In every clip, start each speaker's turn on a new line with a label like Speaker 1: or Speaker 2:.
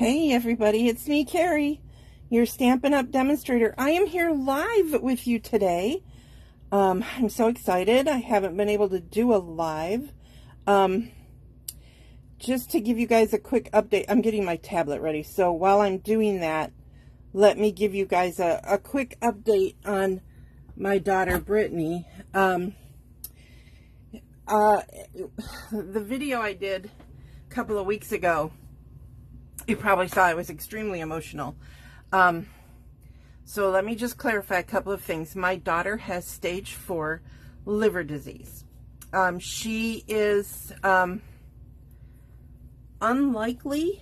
Speaker 1: Hey everybody, it's me, Carrie, your Stampin' Up! Demonstrator. I am here live with you today. I'm so excited. I haven't been able to do a live. Just to give you guys a quick update, I'm getting my tablet ready. So while I'm doing that, let me give you guys a quick update on my daughter, Brittany. The video I did a couple of weeks ago, you probably saw I was extremely emotional. So let me just clarify a couple of things. My daughter has stage 4 liver disease. She is unlikely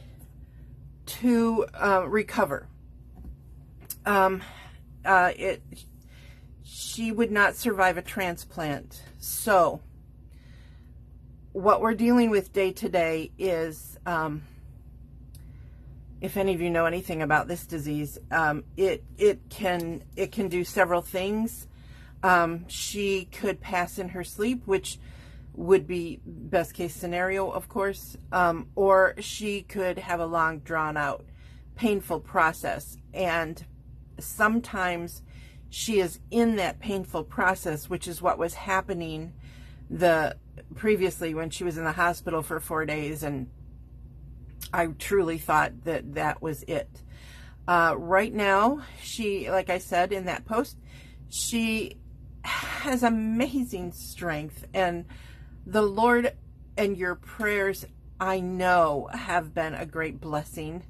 Speaker 1: to recover. She would not survive a transplant. So what we're dealing with day to day is, if any of you know anything about this disease, it can do several things. She could pass in her sleep, which would be best case scenario, of course, or she could have a long, drawn out, painful process. And sometimes she is in that painful process, which is what was happening previously when she was in the hospital for 4 days, and I truly thought that that was it. Right now, she, like I said in that post, she has amazing strength, and the Lord and your prayers, I know, have been a great blessing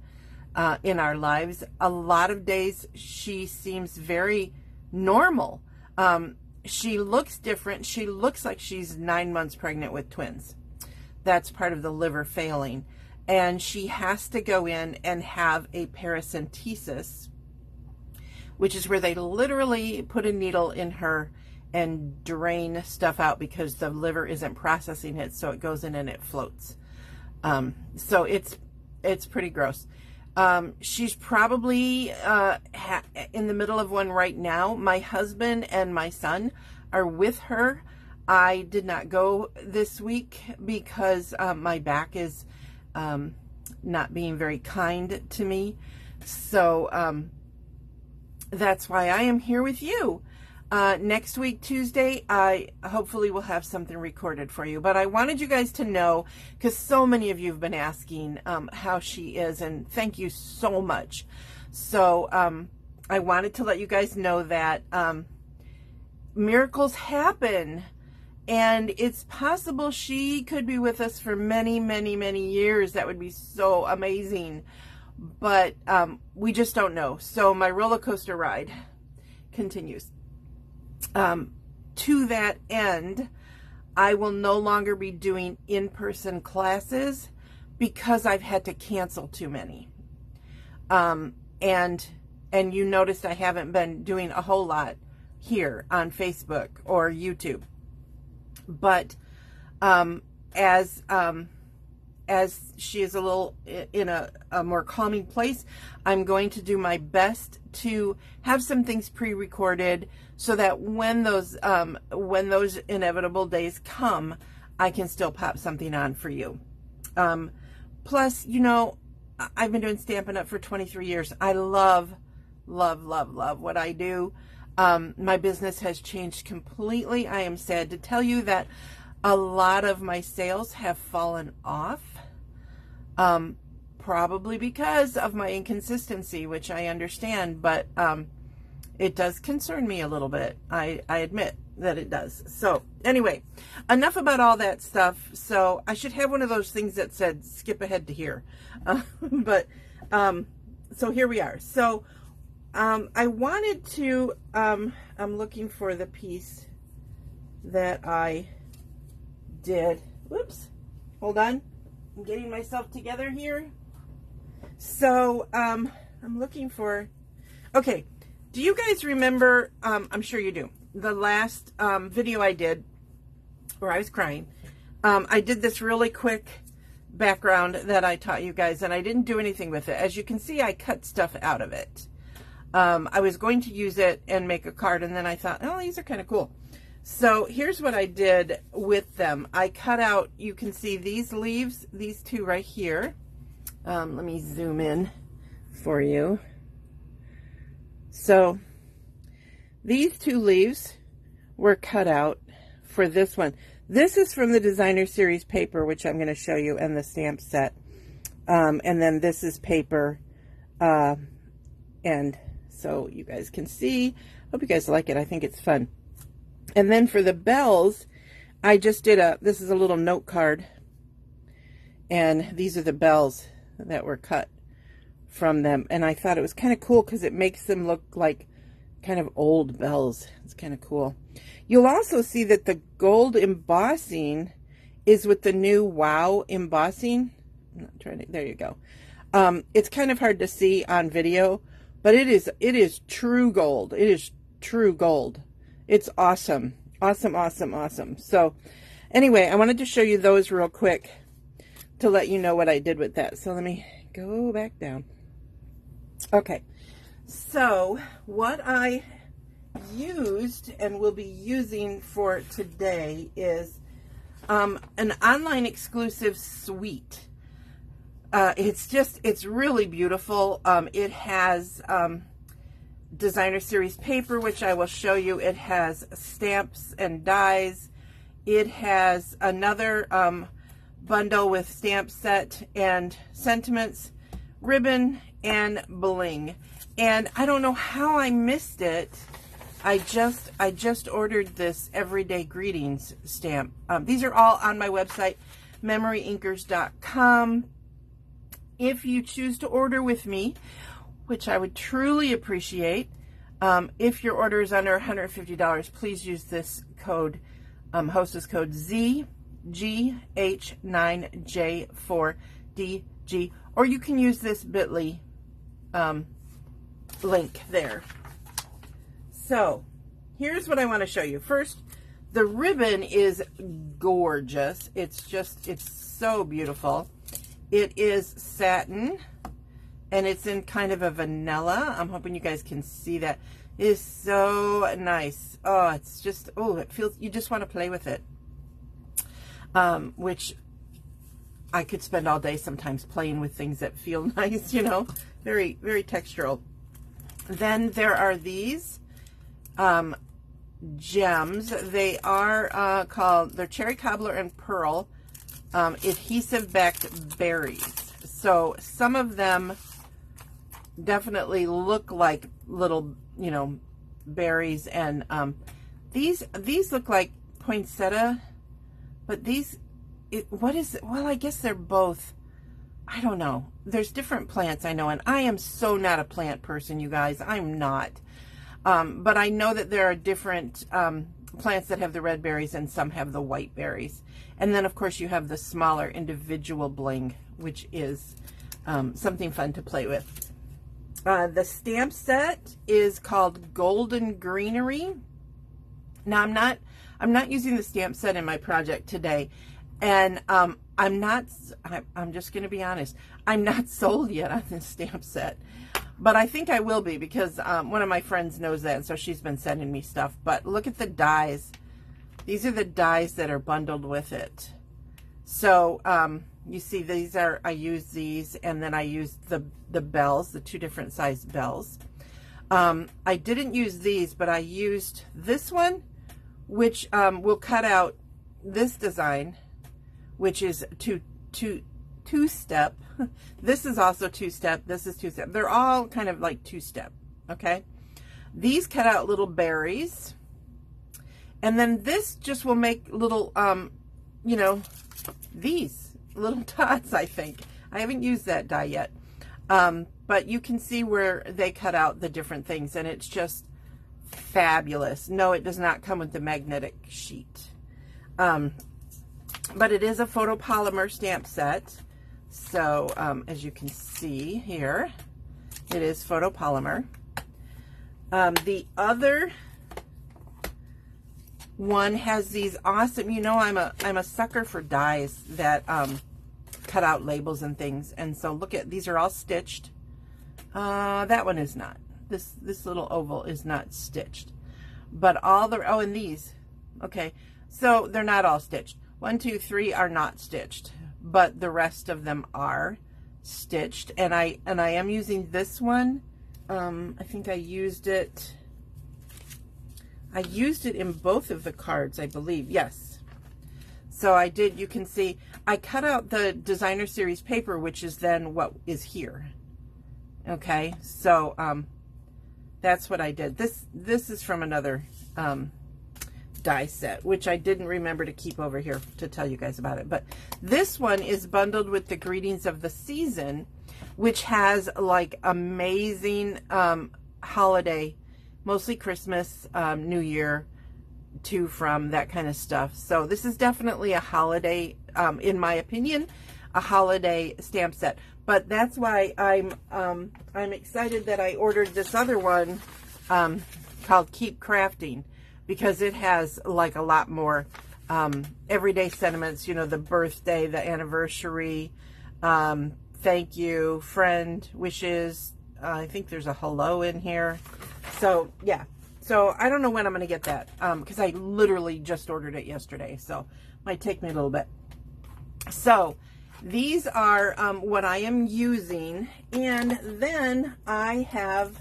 Speaker 1: in our lives. A lot of days she seems very normal. She looks different. She looks like she's 9 months pregnant with twins. That's part of the liver failing. And she has to go in and have a paracentesis, which is where they literally put a needle in her and drain stuff out because the liver isn't processing it, so it goes in and it floats. So it's pretty gross. She's probably in the middle of one right now. My husband and my son are with her. I did not go this week because my back is not being very kind to me. So that's why I am here with you. Next week, Tuesday, I hopefully will have something recorded for you. But I wanted you guys to know, because so many of you have been asking how she is, and thank you so much. So I wanted to let you guys know that miracles happen. And it's possible she could be with us for many, many, many years. That would be so amazing. But we just don't know. So my roller coaster ride continues. To that end, I will no longer be doing in-person classes because I've had to cancel too many. And you noticed I haven't been doing a whole lot here on Facebook or YouTube. But as she is a little in a more calming place, I'm going to do my best to have some things pre-recorded so that when those inevitable days come, I can still pop something on for you. Plus, you know, I've been doing Stampin' Up! For 23 years. I love, love, love, love what I do. My business has changed completely. I am sad to tell you that a lot of my sales have fallen off, probably because of my inconsistency, which I understand, but it does concern me a little bit. I admit that it does. So anyway, enough about all that stuff. So I should have one of those things that said skip ahead to here. So here we are. So I wanted to, I'm looking for the piece that I did. Whoops, hold on. I'm getting myself together here. So, I'm looking for, okay. Do you guys remember, I'm sure you do, the last video I did where I was crying? I did this really quick background that I taught you guys, and I didn't do anything with it. As you can see, I cut stuff out of it. I was going to use it and make a card, and then I thought, oh, these are kind of cool. So here's what I did with them. I cut out, you can see these leaves, these two right here, Let me zoom in for you. So these two leaves were cut out for this one. This is from the designer series paper, which I'm going to show you, and the stamp set. And then this is paper. And so you guys can see. Hope you guys like it. I think it's fun. And then for the bells, I just did this is a little note card. And these are the bells that were cut from them. And I thought it was kind of cool because it makes them look like kind of old bells. It's kind of cool. You'll also see that the gold embossing is with the new Wow embossing. I'm not trying to, there you go. It's kind of hard to see on video, but it is true gold. It is true gold. It's awesome. Awesome, awesome, awesome. So anyway, I wanted to show you those real quick to let you know what I did with that. So let me go back down. Okay. So what I used and will be using for today is an online exclusive suite. It's really beautiful. It has designer series paper, which I will show you. It has stamps and dies. It has another bundle with stamp set and sentiments, ribbon, and bling. And I don't know how I missed it. I just ordered this Everyday Greetings stamp. These are all on my website, MemoryINKers.com. If you choose to order with me, which I would truly appreciate, if your order is under $150, please use this code, hostess code ZGH9J4DG, or you can use this bit.ly link there. So here's what I want to show you. First, the ribbon is gorgeous. It's so beautiful. It is satin, and it's in kind of a vanilla. I'm hoping you guys can see that. It is so nice. Oh, it's just, oh, it feels, you just want to play with it. Which I could spend all day sometimes playing with things that feel nice, you know, very, very textural. Then there are these gems. They are called, they're Cherry Cobbler and Pearl adhesive backed berries. So some of them definitely look like little, you know, berries, and these look like poinsettia, but these, what is it? Well, I guess they're both. I don't know. There's different plants, I know, and I am so not a plant person, you guys. I'm not. But I know that there are different plants that have the red berries and some have the white berries. And then, of course, you have the smaller individual bling, which is something fun to play with. The stamp set is called Golden Greenery. Now, I'm not using the stamp set in my project today, and I'm just going to be honest, I'm not sold yet on this stamp set, but I think I will be, because one of my friends knows that, and so she's been sending me stuff. But look at the dies. These are the dies that are bundled with it. So you see, these are, I use these, and then I used the bells, the two different sized bells. I didn't use these, but I used this one, which will cut out this design, which is two-step. This is also two-step. This is two-step. They're all kind of like two-step, okay? These cut out little berries. And then this just will make little, you know, these little dots, I think. I haven't used that die yet. But you can see where they cut out the different things, and it's just fabulous. No, it does not come with the magnetic sheet. But it is a photopolymer stamp set. So, as you can see here, it is photopolymer. The other one has these awesome, you know, I'm a sucker for dies that cut out labels and things. And so look at, these are all stitched. That one is not. This little oval is not stitched. But all the, oh, and these, okay, so they're not all stitched. 1, 2, 3 are not stitched, but the rest of them are. stitched, and I am using this one. I think I used it in both of the cards, I believe. Yes. So I did, you can see, I cut out the designer series paper, which is then what is here. Okay, so that's what I did. This is from another die set, which I didn't remember to keep over here to tell you guys about it. But this one is bundled with the Greetings of the Season, which has like amazing holiday, mostly Christmas, New Year, to from, that kind of stuff. So this is definitely a holiday, in my opinion, a holiday stamp set. But that's why I'm excited that I ordered this other one called Keep Crafting, because it has like a lot more everyday sentiments, you know, the birthday, the anniversary, thank you, friend, wishes. I think there's a hello in here. So yeah, so I don't know when I'm going to get that, because I literally just ordered it yesterday, so might take me a little bit. So these are what I am using, and then I have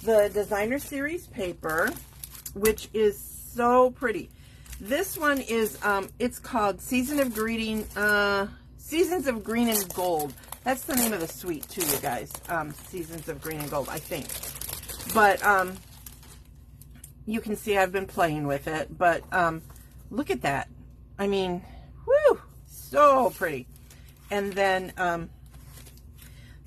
Speaker 1: the designer series paper, which is so pretty. This one is it's called Seasons of Green and Gold. That's the name of the suite too, you guys. Seasons of Green and Gold, I think. But you can see I've been playing with it, but look at that. I mean, whoo, so pretty. And then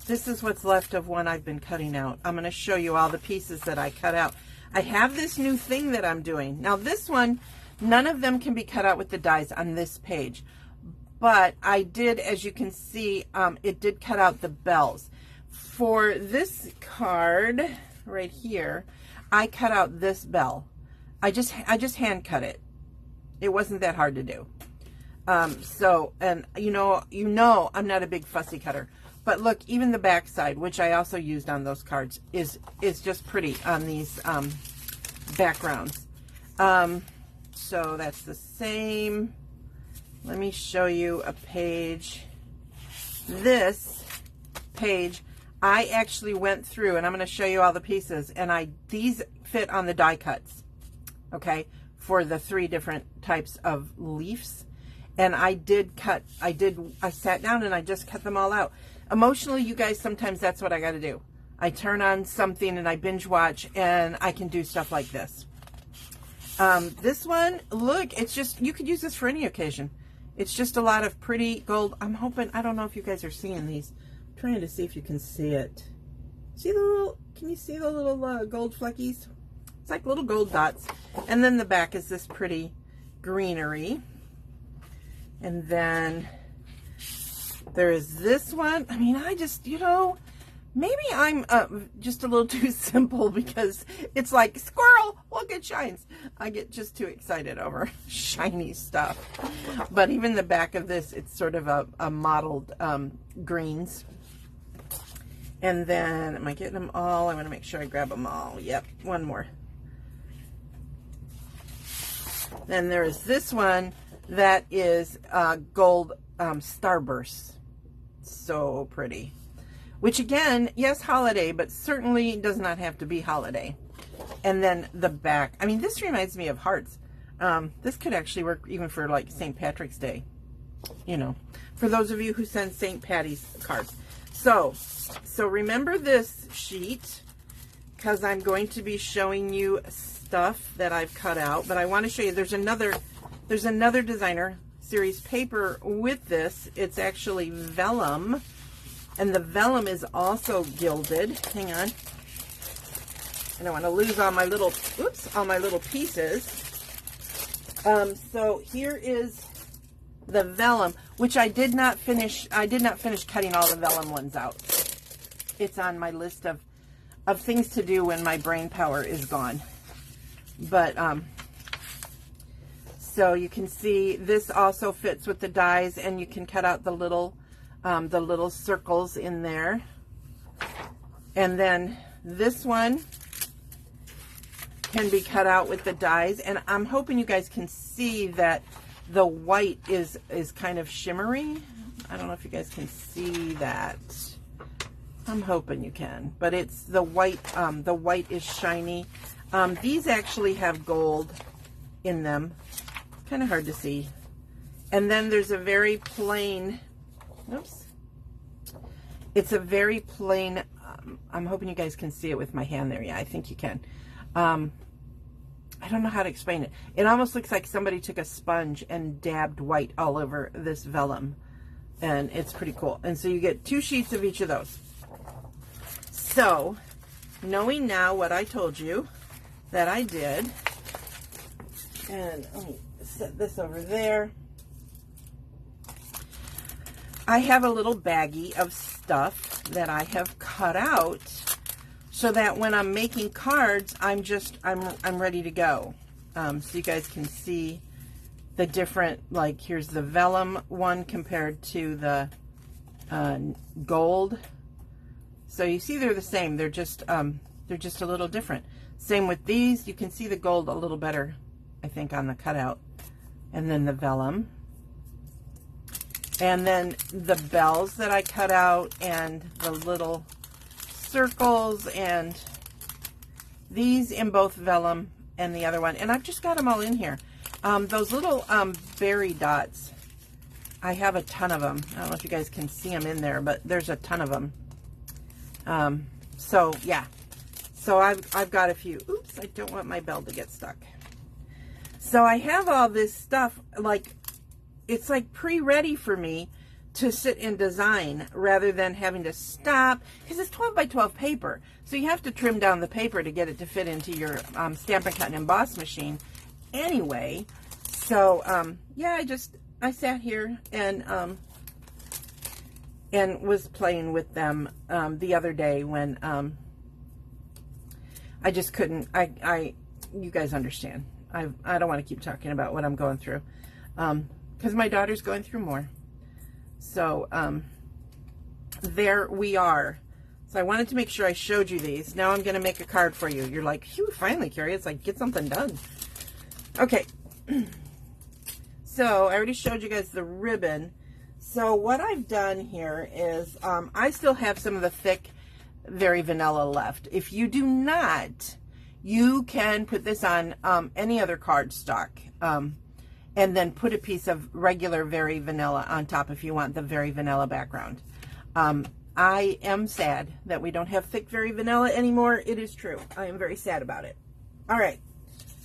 Speaker 1: this is what's left of one I've been cutting out. I'm going to show you all the pieces that I cut out. I have this new thing that I'm doing. Now this one, none of them can be cut out with the dies on this page. But I did, as you can see, it did cut out the bells. For this card right here, I cut out this bell. I just hand cut it. It wasn't that hard to do. So, and you know, I'm not a big fussy cutter. But look, even the back side, which I also used on those cards, is just pretty on these backgrounds. So that's the same. Let me show you a page. This page, I actually went through, and I'm going to show you all the pieces, and these fit on the die cuts, okay, for the 3 different types of leaves. And I sat down and I just cut them all out. Emotionally, you guys, sometimes that's what I got to do. I turn on something and I binge watch, and I can do stuff like this. This one, look, it's just, you could use this for any occasion. It's just a lot of pretty gold. I'm hoping, I don't know if you guys are seeing these. I'm trying to see if you can see it. See the little, can you see the little gold fleckies? It's like little gold dots. And then the back is this pretty greenery. And then there is this one. I mean, I just, you know, maybe I'm just a little too simple, because it's like, squirrel, look, it shines. I get just too excited over shiny stuff. But even the back of this, it's sort of a mottled greens. And then, am I getting them all? I want to make sure I grab them all. Yep, one more. Then there is this one that is gold starburst. So pretty. Which again, yes, holiday, but certainly does not have to be holiday. And then the back. I mean, this reminds me of hearts. This could actually work even for like St. Patrick's Day. You know, for those of you who send St. Patty's cards. So remember this sheet, because I'm going to be showing you stuff that I've cut out. But I want to show you, there's another designer series paper with this. It's actually vellum. And the vellum is also gilded. Hang on. I don't want to lose all my little, all my little pieces. So here is the vellum, which I did not finish. I did not finish cutting all the vellum ones out. It's on my list of things to do when my brain power is gone. But, so you can see this also fits with the dies, and you can cut out the little circles in there. And then this one can be cut out with the dies, and I'm hoping you guys can see that the white is kind of shimmery I don't know if you guys can see that. I'm hoping you can, but it's the white is shiny. These actually have gold in them. Kind of hard to see. And then there's a very plain, oops. It's a very plain, I'm hoping you guys can see it with my hand there. Yeah, I think you can. I don't know how to explain it. It almost looks like somebody took a sponge and dabbed white all over this vellum. And it's pretty cool. And so you get 2 sheets of each of those. So, knowing now what I told you that I did, and let me set this over there. I have a little baggie of stuff that I have cut out so that when I'm making cards, I'm ready to go. So you guys can see the different, like here's the vellum one compared to the gold. So you see they're the same. They're just a little different. Same with these. You can see the gold a little better, I think, on the cutout. And then the vellum. And then the bells that I cut out and the little circles and these in both vellum and the other one. And I've just got them all in here. Those little berry dots, I have a ton of them. I don't know if you guys can see them in there, but there's a ton of them. So yeah, so I've got a few. Oops, I don't want my bell to get stuck. So I have all this stuff, like it's like pre-ready for me to sit and design rather than having to stop, because it's 12 by 12 paper. So you have to trim down the paper to get it to fit into your Stampin' Cut and Emboss machine anyway. So yeah, I sat here and was playing with them the other day when I just couldn't, you guys understand. I don't want to keep talking about what I'm going through because my daughter's going through more. So there we are. So I wanted to make sure I showed you these. Now I'm going to make a card for you. You're like, phew, finally, Carrie. It's like, get something done. Okay. So I already showed you guys the ribbon. So what I've done here is I still have some of the thick Very Vanilla left. If you do not, you can put this on any other cardstock and then put a piece of regular Very Vanilla on top if you want the Very Vanilla background. I am sad that we don't have thick Very Vanilla anymore. It is true. I am very sad about it. All right.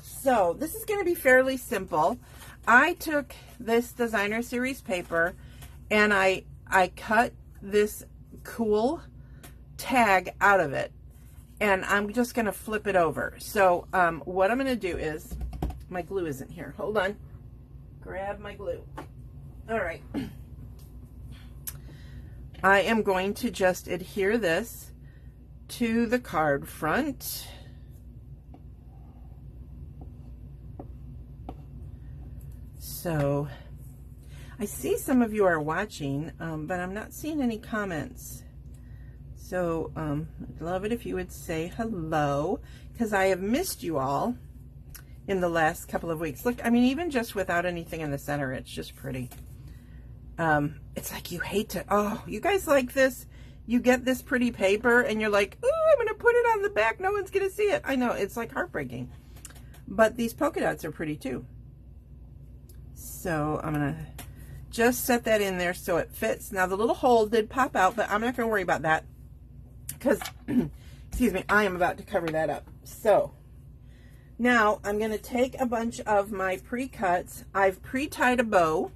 Speaker 1: So this is going to be fairly simple. I took this Designer Series paper and I cut this cool tag out of it, and I'm just going to flip it over. So what I'm going to do is, my glue isn't here. Hold on. Grab my glue. All right. I am going to just adhere this to the card front. So I see some of you are watching, but I'm not seeing any comments. So I'd love it if you would say hello, because I have missed you all in the last couple of weeks. Look, I mean, even just without anything in the center, it's just pretty. It's like you hate to, oh, you guys like this? You get this pretty paper and you're like, oh, I'm going to put it on the back. No one's going to see it. I know, it's like heartbreaking. But these polka dots are pretty too. So I'm going to just set that in there so it fits. Now the little hole did pop out, but I'm not going to worry about that because, excuse me, I am about to cover that up. So now I'm going to take a bunch of my pre-cuts. I've pre-tied a bow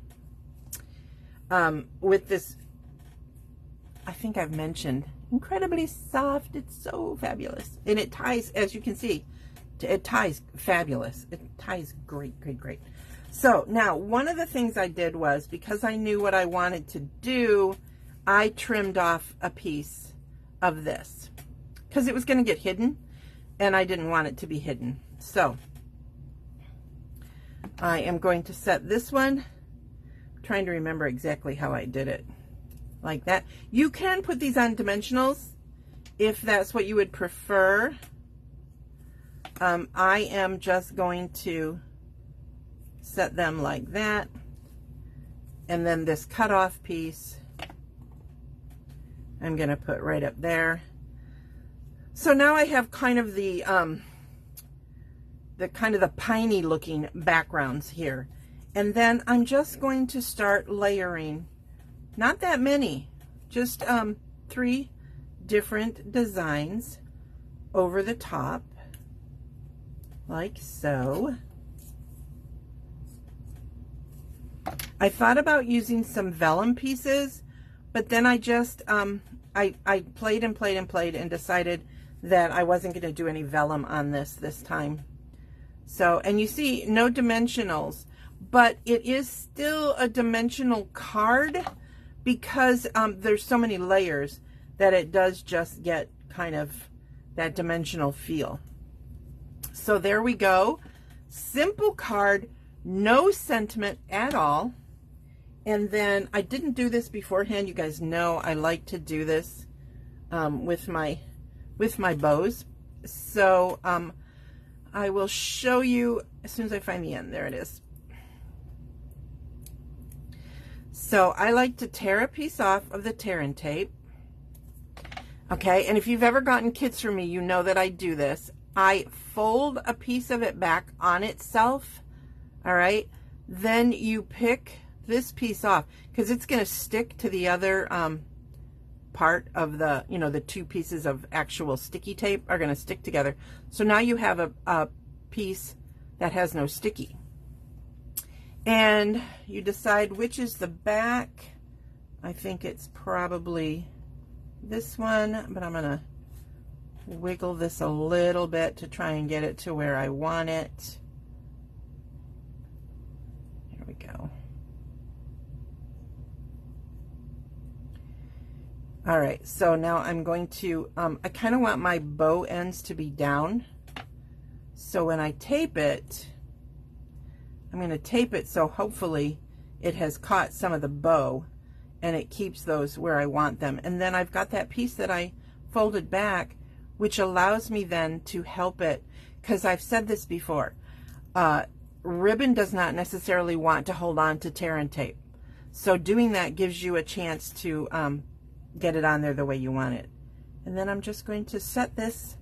Speaker 1: with this, I think I've mentioned, incredibly soft. It's so fabulous. And it ties, as you can see, it ties fabulous. It ties great, great, great. So now one of the things I did was, because I knew what I wanted to do, I trimmed off a piece of this because it was going to get hidden and I didn't want it to be hidden. So I am going to set this one. I'm trying to remember exactly how I did it. Like that. You can put these on dimensionals if that's what you would prefer. I am just going to set them like that And then this cutoff piece, I'm going to put right up there. So now I have kind of the piney looking backgrounds here. And then I'm just going to start layering, not that many, just 3 different designs over the top, like so. I thought about using some vellum pieces, but then I just, I played and played and played and decided that I wasn't going to do any vellum on this time. So, and you see, no dimensionals, but it is still a dimensional card because there's so many layers that it does just get kind of that dimensional feel. So there we go. Simple card, no sentiment at all. And then I didn't do this beforehand. You guys know I like to do this with my bows. So I will show you as soon as I find the end. There it is. So I like to tear a piece off of the tear-in tape. Okay, and if you've ever gotten kits from me, you know that I do this. I fold a piece of it back on itself, all right? Then you pick this piece off because it's going to stick to the other part of the, you know, the 2 pieces of actual sticky tape are going to stick together. So now you have a piece that has no sticky. And you decide which is the back. I think it's probably this one, but I'm going to wiggle this a little bit to try and get it to where I want it. There we go. All right, so now I'm going to, I kind of want my bow ends to be down. So when I tape it, I'm going to tape it so hopefully it has caught some of the bow and it keeps those where I want them. And then I've got that piece that I folded back, which allows me then to help it, because I've said this before, ribbon does not necessarily want to hold on to tear-in tape. So doing that gives you a chance to get it on there the way you want it. And then I'm just going to set this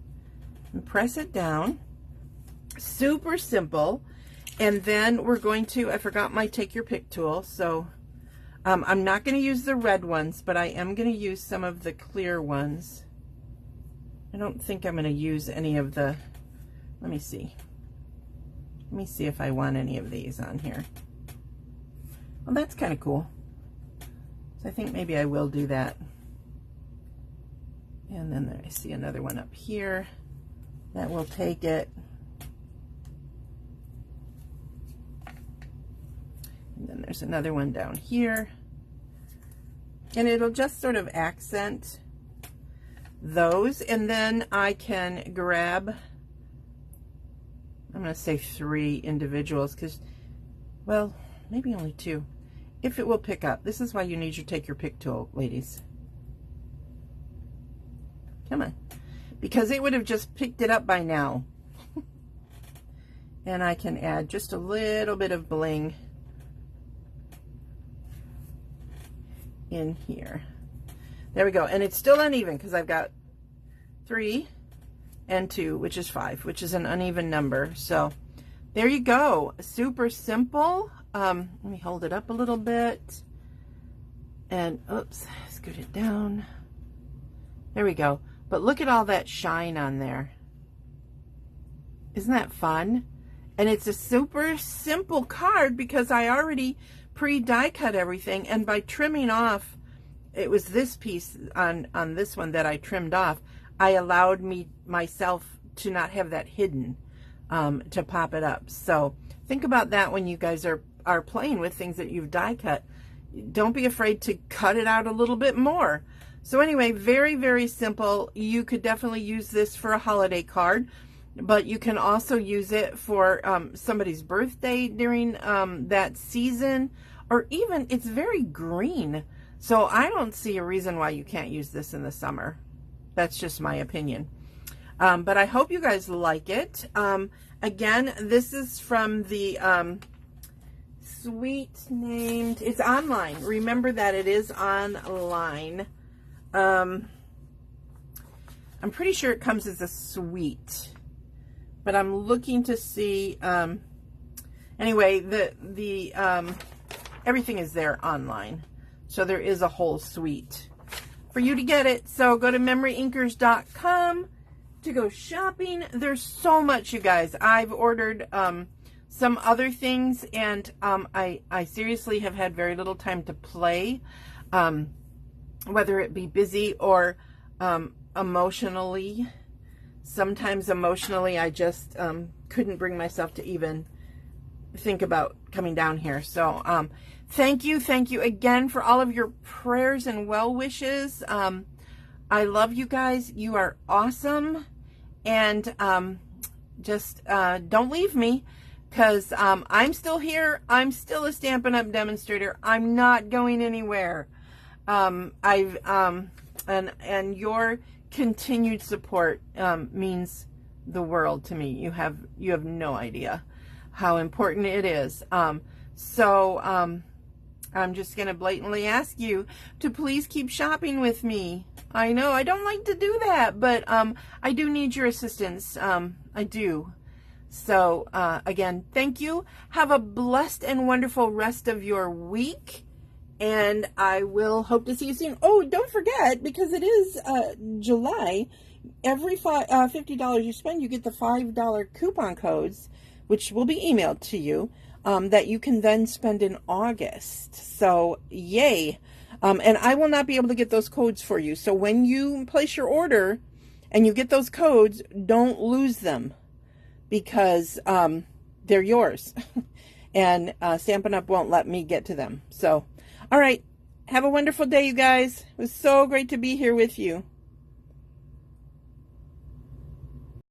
Speaker 1: and press it down. Super simple. And then we're going to, I forgot my take your pick tool, so I'm not going to use the red ones, but I am going to use some of the clear ones. I don't think I'm going to use any of the, let me see if I want any of these on here. Well, that's kind of cool. So I think maybe I will do that. And then there, I see another one up here that will take it. And then there's another one down here. And it'll just sort of accent those. And then I can grab, I'm going to say 3 individuals because, well, maybe only 2. If it will pick up. This is why you need your take your pick tool, ladies. Come on. Because it would have just picked it up by now. And I can add just a little bit of bling in here. There we go. And it's still uneven because I've got 3 and 2, which is 5, which is an uneven number. So there you go. Super simple. Let me hold it up a little bit. And oops, scoot it down. There we go. But look at all that shine on there. Isn't that fun? And it's a super simple card because I already pre-die cut everything, and by trimming off, it was this piece on this one that I trimmed off, I allowed myself to not have that hidden to pop it up. So think about that when you guys are playing with things that you've die cut. Don't be afraid to cut it out a little bit more. So anyway, very, very simple. You could definitely use this for a holiday card, but you can also use it for somebody's birthday during that season, or even it's very green. So I don't see a reason why you can't use this in the summer. That's just my opinion. But I hope you guys like it. Again, this is from the suite named, it's online. Remember that it is online. I'm pretty sure it comes as a suite, but I'm looking to see, anyway, the everything is there online. So there is a whole suite for you to get it. So go to MemoryINKers.com to go shopping. There's so much, you guys. I've ordered some other things, and I seriously have had very little time to play, whether it be busy or emotionally. Sometimes emotionally I just couldn't bring myself to even think about coming down here. So thank you again for all of your prayers and well wishes. I love you guys. You are awesome. And just don't leave me, because I'm still here. I'm still a Stampin' Up! Demonstrator. I'm not going anywhere. And your continued support means the world to me. You have no idea how important it is. So I'm just going to blatantly ask you to please keep shopping with me. I know I don't like to do that, but I do need your assistance. I do. So again, thank you. Have a blessed and wonderful rest of your week. And I will hope to see you soon. Oh, don't forget, because it is July, every $50 you spend, you get the $5 coupon codes, which will be emailed to you, that you can then spend in August. So, yay. And I will not be able to get those codes for you. So when you place your order and you get those codes, don't lose them, because they're yours. And Stampin' Up! Won't let me get to them. So, all right. Have a wonderful day, you guys. It was so great to be here with you.